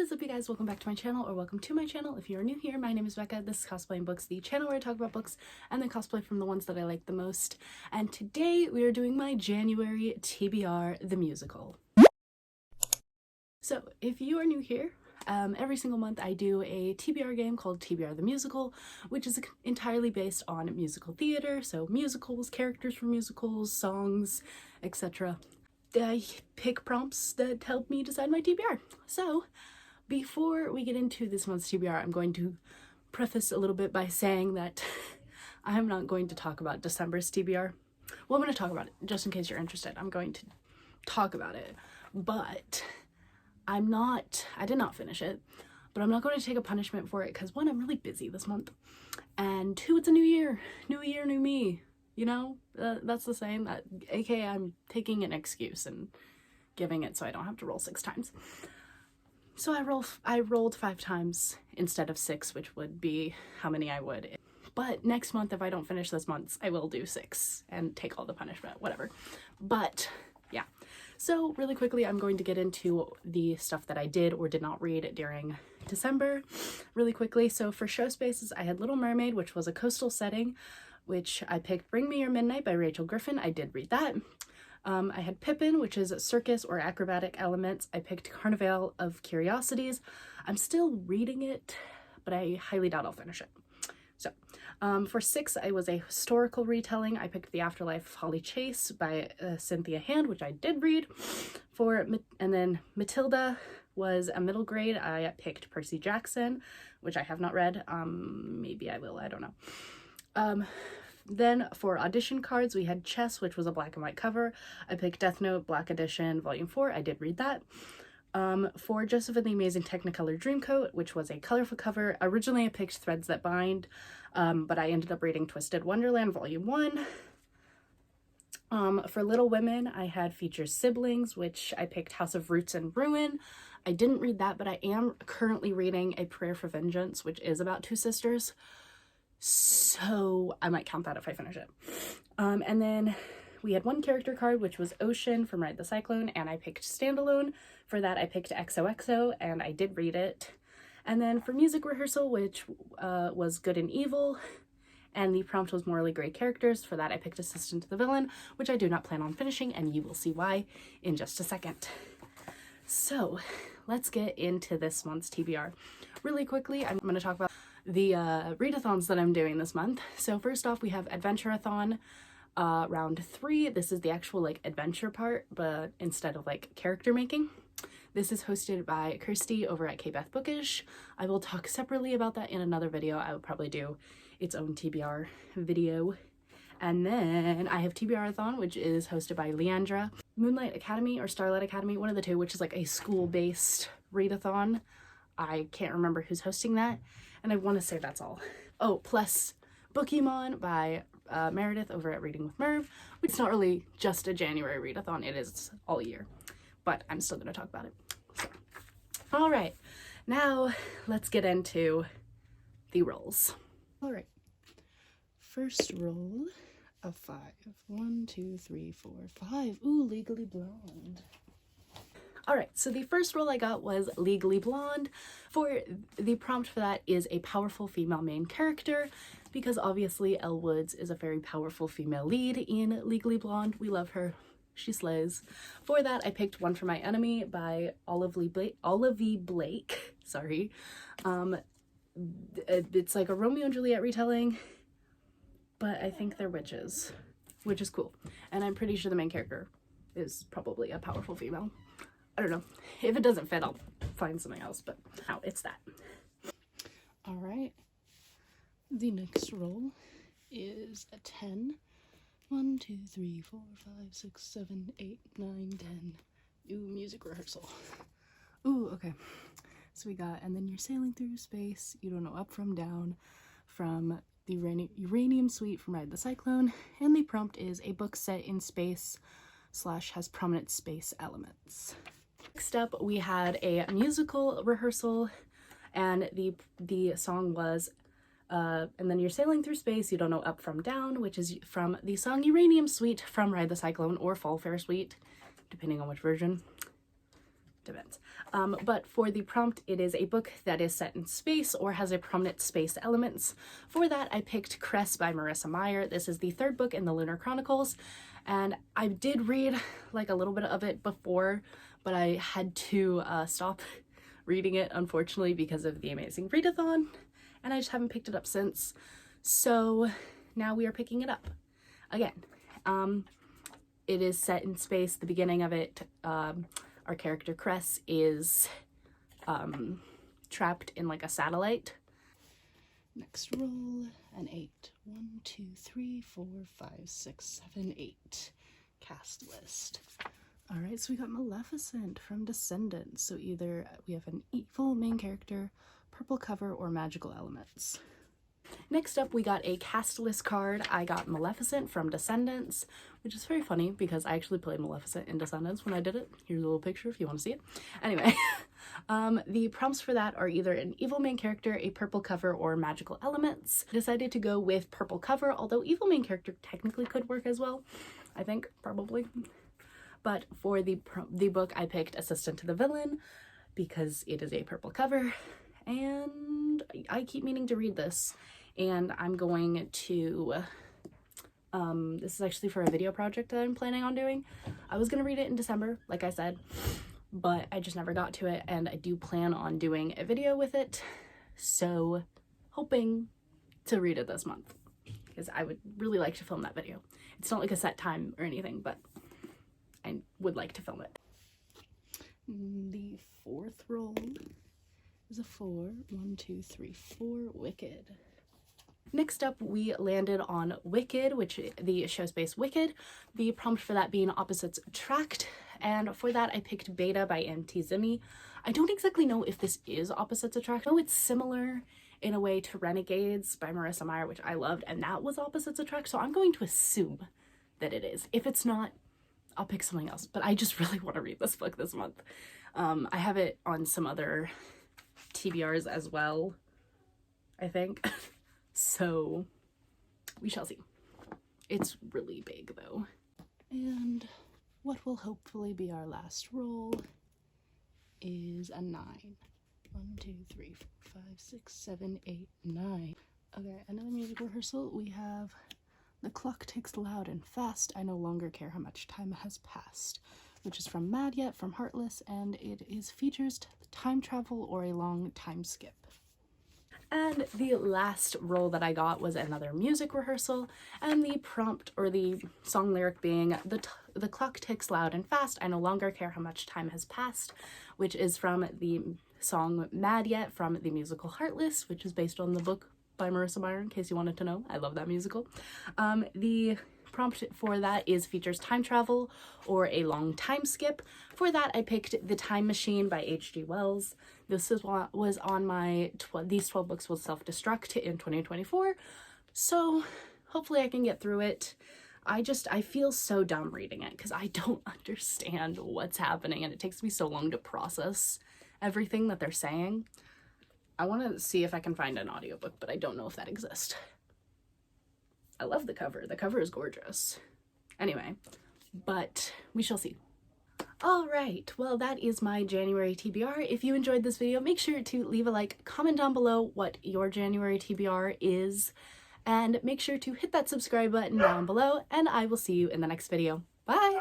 is up, you guys? Welcome back to my channel, or welcome to my channel. If you're new here, my name is Becca. This is Cosplay.and.books, the channel where I talk about books and then cosplay from the ones that I like the most. And today we are doing my January TBR the musical. So if you are new here, every single month I do a TBR game called TBR the Musical, which is entirely based on musical theater, so musicals, characters from musicals, songs, etc. I pick prompts that help me decide my TBR. So before we get into this month's TBR, I'm going to preface a little bit by saying that I'm not going to talk about December's TBR. Well, I'm going to talk about it just in case you're interested. I'm going to talk about it, but I did not finish it, but I'm not going to take a punishment for it because one, I'm really busy this month, and two, it's a new year, new me. You know, that's the saying, that aka I'm taking an excuse and giving it so I don't have to roll 6 times. So I rolled 5 times instead of 6, which would be how many I would. But next month, if I don't finish this month, I will do 6 and take all the punishment, whatever. But yeah, so really quickly, I'm going to get into the stuff that I did or did not read during December really quickly. So for show spaces, I had Little Mermaid, which was a coastal setting, which I picked Bring Me Your Midnight by Rachel Griffin. I did read that. I had Pippin, which is circus or acrobatic elements. I picked Carnival of Curiosities. I'm still reading it, but I highly doubt I'll finish it. So for 6, I was a historical retelling. I picked The Afterlife of Holly Chase by Cynthia Hand, which I did read. And then Matilda was a middle grade. I picked Percy Jackson, which I have not read. Maybe I will, I don't know. Then for audition cards, we had Chess, which was a black and white cover. I picked Death Note Black Edition Volume 4. I did read that. For Joseph and the Amazing Technicolor Dreamcoat, which was a colorful cover. Originally I picked Threads That Bind, but I ended up reading Twisted Wonderland Volume 1. For Little Women, I had Features Siblings, which I picked House of Roots and Ruin. I didn't read that, but I am currently reading A Prayer for Vengeance, which is about 2 sisters. So I might count that if I finish it. And then we had one character card, which was Ocean from Ride the Cyclone, and I picked Standalone. For that, I picked XOXO, and I did read it. And then for music rehearsal, which was Good and Evil, and the prompt was Morally Gray Characters. For that, I picked Assistant to the Villain, which I do not plan on finishing, and you will see why in just a second. So let's get into this month's TBR. Really quickly, I'm going to talk about the readathons that I'm doing this month. So first off, we have Adventurerathon Round 3. This is the actual like adventure part, but instead of like character making. This is hosted by Kirsty over at K-Beth Bookish. I will talk separately about that in another video. I will probably do its own TBR video. And then I have TBRathon, which is hosted by Leandra. Moonlight Academy or Starlight Academy, one of the two, which is like a school-based readathon. I can't remember who's hosting that, and I want to say that's all. Oh, plus Bookemon by Meredith over at Reading with Merv. It's not really just a January readathon, it is all year, but I'm still going to talk about it. So, all right, now let's get into the rolls. All right, first roll of 5. 1, 2, 3, 4, 5. Ooh, Legally Blonde. Alright, so the first role I got was Legally Blonde. For the prompt for that is a powerful female main character, because obviously Elle Woods is a very powerful female lead in Legally Blonde. We love her. She slays. For that, I picked One for My Enemy by Olivia Blake. Sorry. It's like a Romeo and Juliet retelling, but I think they're witches, which is cool. And I'm pretty sure the main character is probably a powerful female. I don't know. If it doesn't fit, I'll find something else, but now it's that. All right. The next roll is a 10. 1, 2, 3, 4, 5, 6, 7, 8, 9, 10. Ooh, music rehearsal. Ooh, okay. So we got, and then you're sailing through space. You don't know up from down, from the Uranium Suite from Ride the Cyclone. And the prompt is a book set in space / has prominent space elements. Next up, we had a musical rehearsal, and the song was and then you're sailing through space, you don't know up from down, which is from the song Uranium Suite from Ride the Cyclone or Fall Fair Suite, depending on which version. Depends. But for the prompt, it is a book that is set in space or has a prominent space elements. For that, I picked Crest by Marissa Meyer. This is the third book in the Lunar Chronicles, and I did read like a little bit of it before, but I had to stop reading it, unfortunately, because of the amazing Readathon, and I just haven't picked it up since. So now we are picking it up again. It is set in space. The beginning of it, our character Crest is trapped in like a satellite. Next roll, an 8. 1, 2, 3, 4, 5, 6, 7, 8. Cast list. Alright, so we got Maleficent from Descendants. So either we have an evil main character, purple cover, or magical elements. Next up, we got a cast list card. I got Maleficent from Descendants, which is very funny because I actually played Maleficent in Descendants when I did it. Here's a little picture if you want to see it. Anyway, the prompts for that are either an evil main character, a purple cover, or magical elements. I decided to go with purple cover, although evil main character technically could work as well. I think, probably. But for the book, I picked Assistant to the Villain because it is a purple cover, and I keep meaning to read this. And I'm going to, this is actually for a video project that I'm planning on doing. I was going to read it in December, like I said, but I just never got to it, and I do plan on doing a video with it, so hoping to read it this month, because I would really like to film that video. It's not like a set time or anything, but I would like to film it. The fourth roll is a 4. 1, 2, 3, 4. Wicked. Next up, we landed on Wicked, which the show space Wicked. The prompt for that being opposites attract, and for that I picked Beta by N.T. Zimmy. I don't exactly know if this is opposites attract. I know it's similar in a way to Renegades by Marissa Meyer, which I loved, and that was opposites attract, so I'm going to assume that it is. If it's not, I'll pick something else, but I just really want to read this book this month. I have it on some other TBRs as well, I think. So we shall see. It's really big though. And what will hopefully be our last roll is a 9. 1, 2, 3, 4, 5, 6, 7, 8, 9. Okay, another music rehearsal. We have The Clock Ticks Loud and Fast, I No Longer Care How Much Time Has Passed, which is from Mad Yet from Heartless, and it features time travel or a long time skip. And the last roll that I got was another music rehearsal, and the prompt or the song lyric being the clock ticks loud and fast, I no longer care how much time has passed, which is from the song Mad Yet from the musical Heartless, which is based on the book by Marissa Meyer, in case you wanted to know. I love that musical. The prompt for that features time travel or a long time skip. For that, I picked The Time Machine by H.G. Wells. This was on my, these 12 books will self-destruct in 2024. So hopefully I can get through it. I feel so dumb reading it because I don't understand what's happening, and it takes me so long to process everything that they're saying. I want to see if I can find an audiobook, but I don't know if that exists. I love the cover. The cover is gorgeous. Anyway, but we shall see. All right, well, that is my January TBR. If you enjoyed this video, make sure to leave a like, comment down below what your January TBR is, and make sure to hit that subscribe button down below, and I will see you in the next video. Bye!